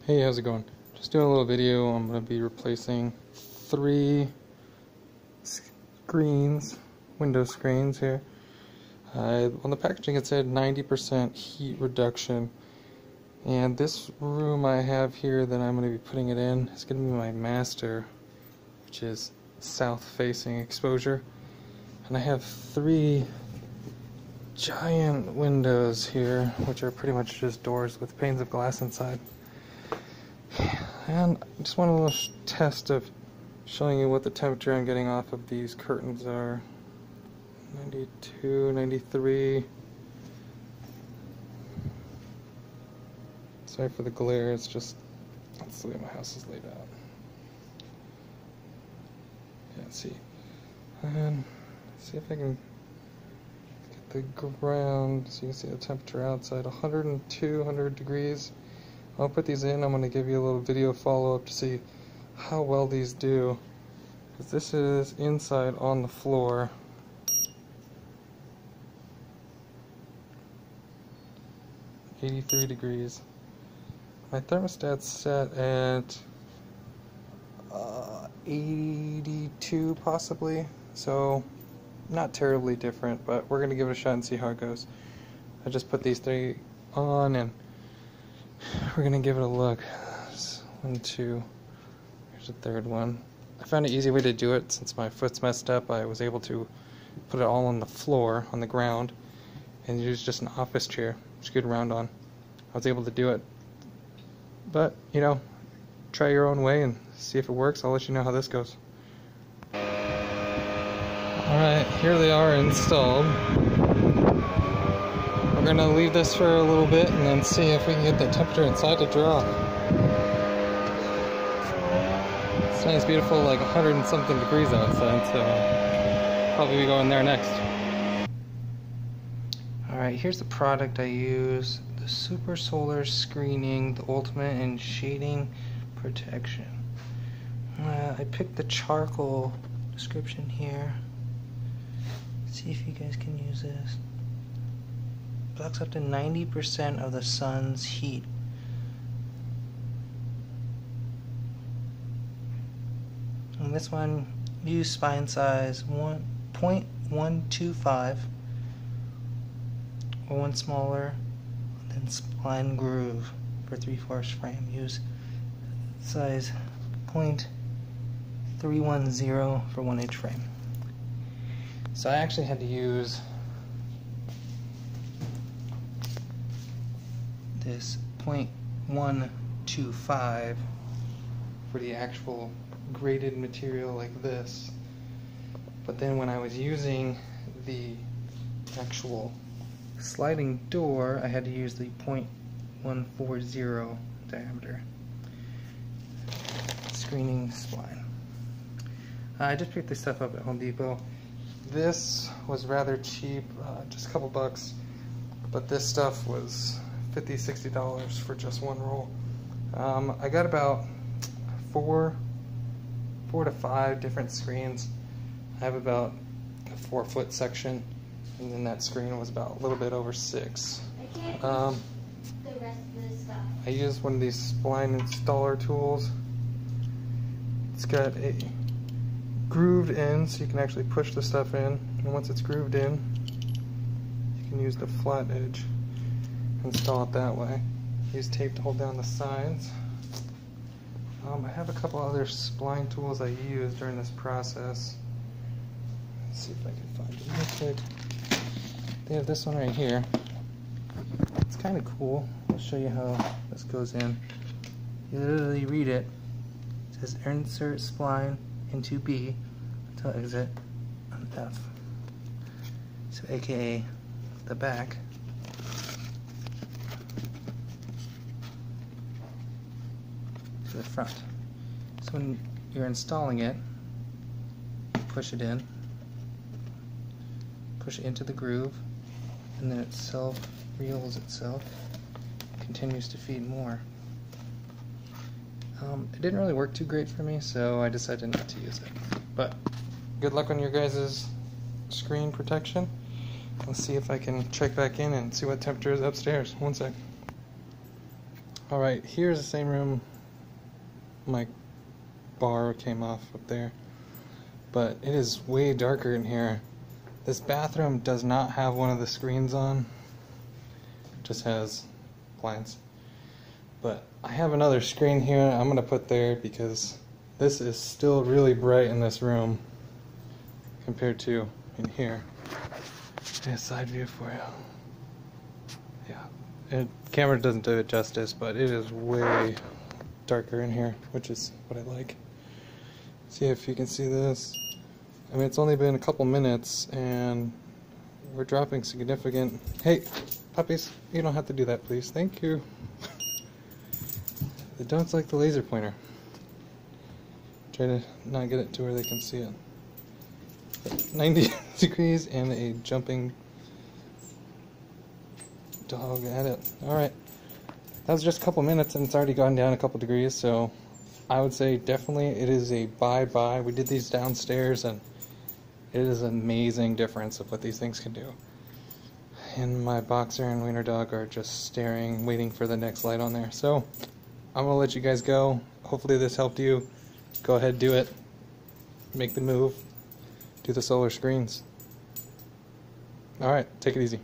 Hey, how's it going? Just doing a little video. I'm going to be replacing 3 screens, window screens here. On the packaging it said 90% heat reduction. And this room I have here that I'm going to be putting it in is going to be my master, which is south-facing exposure. And I have 3 giant windows here, which are pretty much just doors with panes of glass inside. And I just want a little test of showing you what the temperature I'm getting off of these curtains are. 92, 93. Sorry for the glare, it's just, that's the way my house is laid out. Yeah, see. And see if I can get the ground so you can see the temperature outside. 102, 100 degrees. I'll put these in. I'm going to give you a little video follow-up to see how well these do. Because this is inside on the floor. .83 degrees. My thermostat's set at 82 possibly. So not terribly different, but we're going to give it a shot and see how it goes. I just put these 3 on and we're gonna give it a look. 1, 2, here's the 3rd one. I found an easy way to do it since my foot's messed up. I was able to put it all on the floor, on the ground, and use just an office chair, scoot around on. I was able to do it. But, you know, try your own way and see if it works. I'll let you know how this goes. Alright, here they are installed. We're going to leave this for a little bit and then see if we can get the temperature inside to drop. It's nice, beautiful, like 100 and something degrees outside, so probably be going there next. Alright, here's the product I use. The Super Solar Screening, the ultimate in shading protection. I picked the charcoal description here. Let's see if you guys can use this. Blocks up to 90% of the sun's heat. And this one, use spine size 1.125 or one smaller, then spline groove for 3/4 frame. Use size 0.310 for 1-inch frame. So I actually had to use this 0.125 for the actual graded material like this, but then when I was using the actual sliding door I had to use the 0.140 diameter screening spline. I just picked this stuff up at Home Depot. This was rather cheap, just a couple bucks, but this stuff was $50–60 for just one roll. I got about 4 to 5 different screens. I have about a 4-foot section, and then that screen was about a little bit over 6. The rest of the stuff. I used one of these spline installer tools. It's got a grooved end, so you can actually push the stuff in, and once it's grooved in, you can use the flat edge. Install it that way. Use tape to hold down the sides. I have a couple other spline tools I use during this process. Let's see if I can find it real quick. They have this one right here. It's kind of cool. I'll show you how this goes in. You literally read it. It says insert spline into B to exit on F. So aka the back. To the front. So when you're installing it, push it in, push it into the groove, and then it self-reels itself, continues to feed more. It didn't really work too great for me, so I decided not to use it. But good luck on your guys' screen protection. Let's see if I can check back in and see what temperature is upstairs. One sec. Alright, here's the same room. My bar came off up there. But it is way darker in here. This bathroom does not have one of the screens on. It just has blinds. But I have another screen here I'm going to put there because this is still really bright in this room compared to in here. A side view for you. Yeah, camera doesn't do it justice, but it is way darker in here, which is what I like. See if you can see this. I mean, it's only been a couple minutes and we're dropping significant. Hey, puppies, you don't have to do that, please. Thank you. The dogs like the laser pointer. Try to not get it to where they can see it. 90 degrees and a jumping dog at it. Alright. That was just a couple minutes and it's already gone down a couple degrees, so I would say definitely it is a bye-bye. We did these downstairs and it is an amazing difference of what these things can do. And my boxer and wiener dog are just staring, waiting for the next light on there. So I'm going to let you guys go. Hopefully this helped you. Go ahead, do it. Make the move. Do the solar screens. Alright, take it easy.